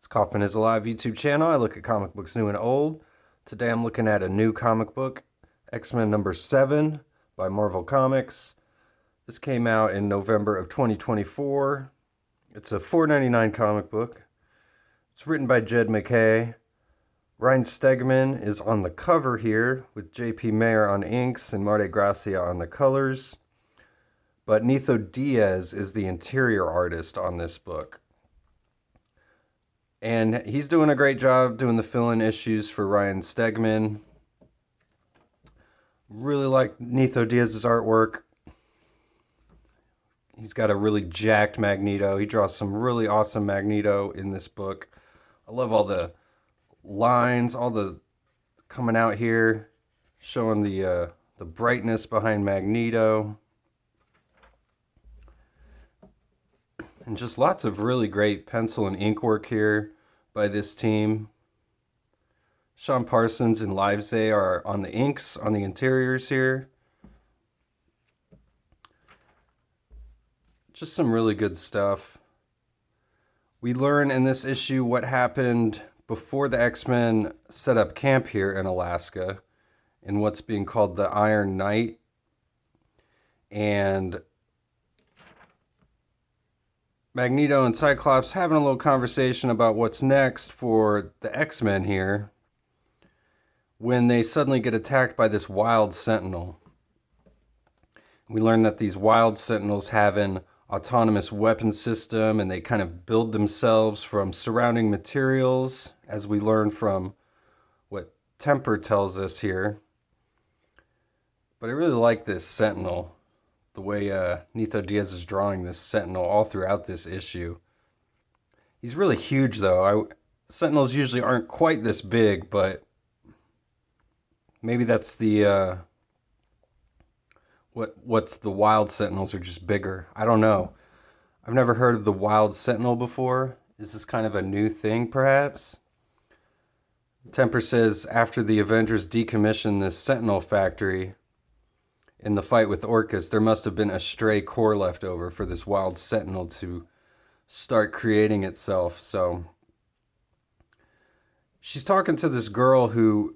Coffin is Alive YouTube channel. I look at comic books new and old. Today I'm looking at a new comic book, X-Men number 7 by Marvel Comics. This came out in November of 2024. It's a $4.99 comic book. It's written by Jed McKay. Ryan Stegman is on the cover here with J.P. Mayer on inks and Marte Gracia on the colors. But Netho Diaz is the interior artist on this book. And he's doing a great job doing the fill-in issues for Ryan Stegman. Really like Netho Diaz's artwork. He's got a really jacked Magneto. He draws some really awesome Magneto in this book. I love all the lines, all the coming out here, showing the brightness behind Magneto. And just lots of really great pencil and ink work here by this team. Sean Parsons and Livesay are on the inks, on the interiors here. Just some really good stuff. We learn in this issue what happened before the X-Men set up camp here in Alaska in what's being called the Iron Night. And Magneto and Cyclops having a little conversation about what's next for the X-Men here when they suddenly get attacked by this wild sentinel. We learn that these wild sentinels have an autonomous weapon system and they kind of build themselves from surrounding materials, as we learn from what Temper tells us here. But I really like this sentinel. The way Netho Diaz is drawing this Sentinel all throughout this issue. He's really huge, though. Sentinels usually aren't quite this big, but maybe that's the what's the wild Sentinels are just bigger. I don't know. I've never heard of the wild Sentinel before. Is this kind of a new thing, perhaps? Temper says after the Avengers decommissioned this Sentinel factory in the fight with Orcus, there must have been a stray core left over for this wild sentinel to start creating itself. So she's talking to this girl who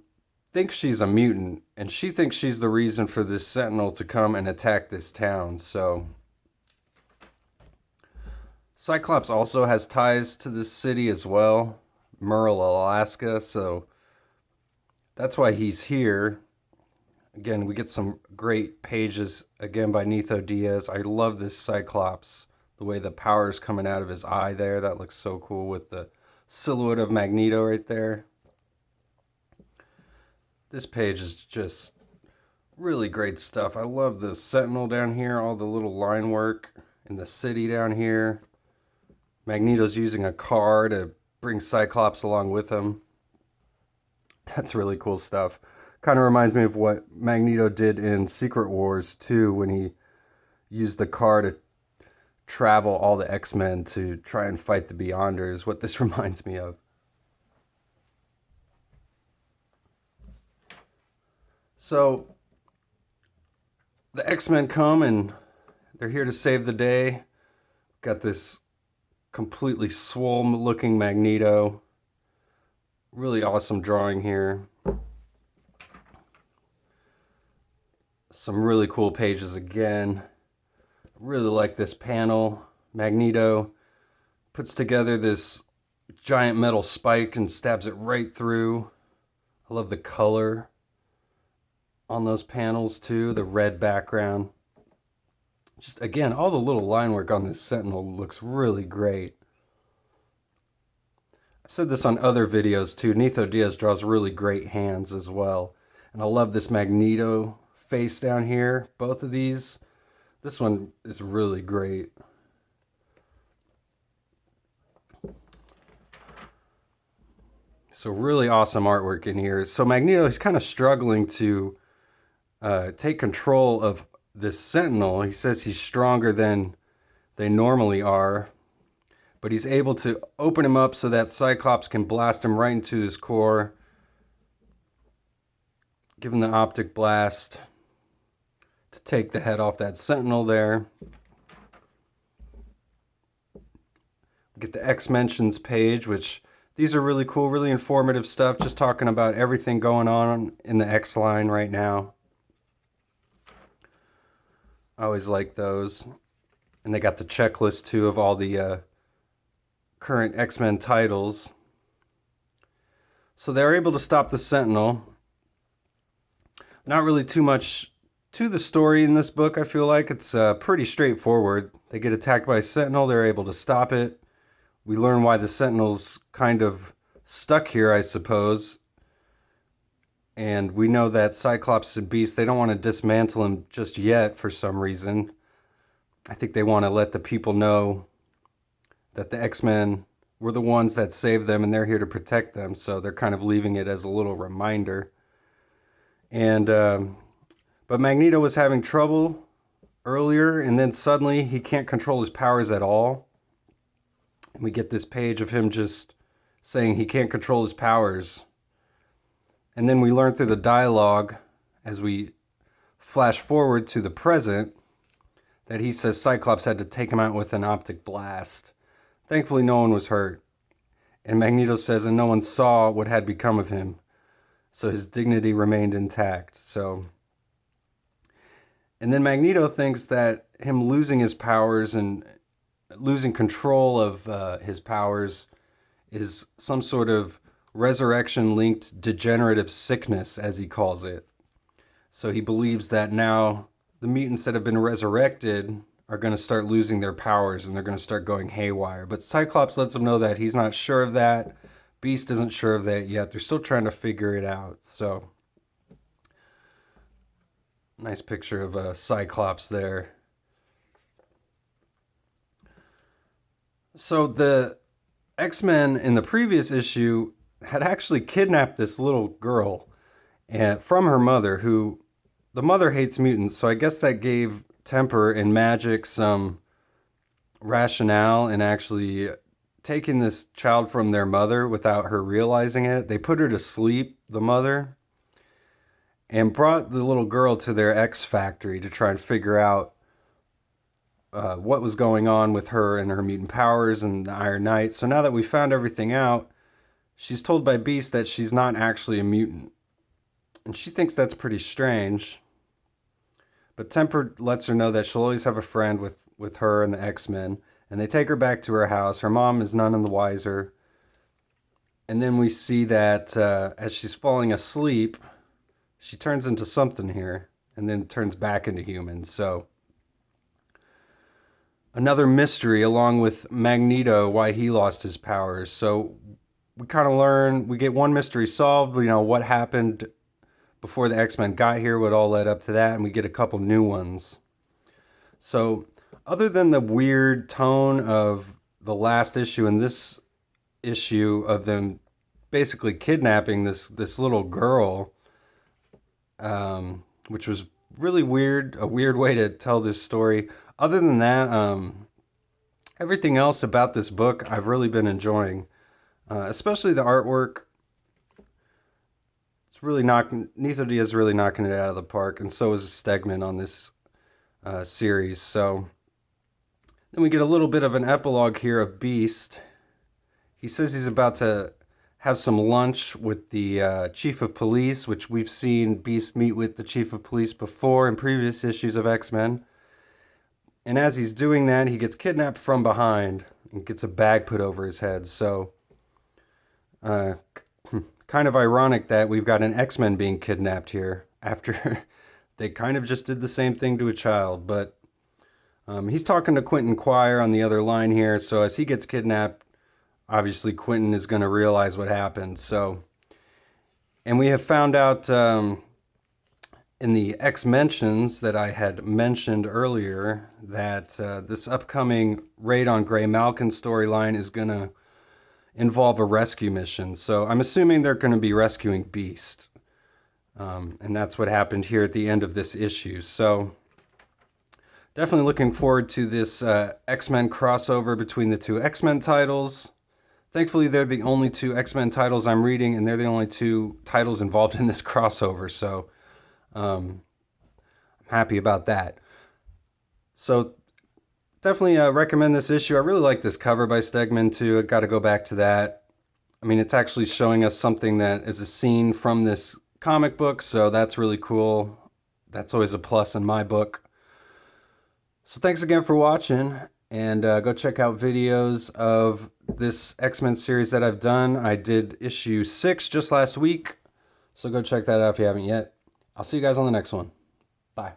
thinks she's a mutant, and she thinks she's the reason for this sentinel to come and attack this town. So Cyclops also has ties to this city as well, Merle, Alaska. So that's why he's here. Again, we get some great pages, again, by Netho Diaz. I love this Cyclops, the way the power is coming out of his eye there. That looks so cool with the silhouette of Magneto right there. This page is just really great stuff. I love the Sentinel down here, all the little line work in the city down here. Magneto's using a car to bring Cyclops along with him. That's really cool stuff. Kind of reminds me of what Magneto did in Secret Wars 2 when he used the car to travel all the X-Men to try and fight the Beyonders. What this reminds me of. So the X-Men come and they're here to save the day. Got this completely swole looking Magneto. Really awesome drawing here. Some really cool pages again. Really like this panel. Magneto puts together this giant metal spike and stabs it right through. I love the color on those panels too, the red background. Just again, all the little line work on this Sentinel looks really great. I've said this on other videos too. Netho Diaz draws really great hands as well. And I love this Magneto face down here. Both of these. This one is really great. So really awesome artwork in here. So Magneto is kind of struggling to take control of this Sentinel. He says he's stronger than they normally are, but he's able to open him up so that Cyclops can blast him right into his core. Give him the optic blast to take the head off that Sentinel there. Get the X-Mentions page, which These are really cool, really informative stuff, just talking about everything going on in the X line right now. I always like those. And they got the checklist too of all the current X-Men titles. So they're able to stop the Sentinel. Not really too much to the story in this book, I feel like. It's pretty straightforward. They get attacked by a Sentinel, they're able to stop it. We learn why the Sentinel's kind of stuck here, I suppose. And we know that Cyclops and Beast, they don't want to dismantle him just yet for some reason. I think they want to let the people know that the X-Men were the ones that saved them and they're here to protect them. So they're kind of leaving it as a little reminder. And but Magneto was having trouble earlier, and then suddenly he can't control his powers at all. And we get this page of him just saying he can't control his powers. And then we learn through the dialogue, as we flash forward to the present, that he says Cyclops had to take him out with an optic blast. Thankfully, no one was hurt. And Magneto says, and no one saw what had become of him. So his dignity remained intact. And then Magneto thinks that him losing his powers and losing control of his powers is some sort of resurrection-linked degenerative sickness, as he calls it. So he believes that now the mutants that have been resurrected are going to start losing their powers and they're going to start going haywire. But Cyclops lets him know that he's not sure of that. Beast isn't sure of that yet. They're still trying to figure it out. So, nice picture of Cyclops there. So the X-Men in the previous issue had actually kidnapped this little girl from her mother, who the mother hates mutants. So I guess that gave Temper and Magic some rationale in actually taking this child from their mother without her realizing it. They put her to sleep, the mother, and brought the little girl to their X factory to try and figure out what was going on with her and her mutant powers and the Iron Knight. So now that we found everything out, she's told by Beast that she's not actually a mutant. And she thinks that's pretty strange. But Temper lets her know that she'll always have a friend with her and the X-Men. And they take her back to her house. Her mom is none the wiser. And then we see that as she's falling asleep, she turns into something here. And then turns back into human. So another mystery along with Magneto, why he lost his powers. So we kind of learn, we get one mystery solved, what happened before the X-Men got here, what all led up to that, and we get a couple new ones. So other than the weird tone of the last issue and this issue of them basically kidnapping this little girl, which was really weird, a weird way to tell this story. Other than that, everything else about this book I've really been enjoying, especially the artwork. It's really Netho Diaz is really knocking it out of the park, and so is Stegman on this series. So then we get a little bit of an epilogue here of Beast. He says he's about to have some lunch with the chief of police, which we've seen Beast meet with the chief of police before in previous issues of X-Men. And as he's doing that, he gets kidnapped from behind and gets a bag put over his head. So kind of ironic that we've got an X-Men being kidnapped here after they kind of just did the same thing to a child. But he's talking to Quentin Quire on the other line here. So as he gets kidnapped, obviously Quentin is going to realize what happened. So, and we have found out in the X-Mentions that I had mentioned earlier that this upcoming Raid on Grey Malkin storyline is going to involve a rescue mission. So I'm assuming they're going to be rescuing Beast. And that's what happened here at the end of this issue. So definitely looking forward to this X-Men crossover between the two X-Men titles. Thankfully, they're the only two X-Men titles I'm reading, and they're the only two titles involved in this crossover. So I'm happy about that. So definitely recommend this issue. I really like this cover by Stegman too. I got to go back to that. I mean, it's actually showing us something that is a scene from this comic book, so that's really cool. That's always a plus in my book. So thanks again for watching, and go check out videos of this X-Men series that I've done. I did issue 6 just last week, so go check that out if you haven't yet. I'll see you guys on the next one. Bye.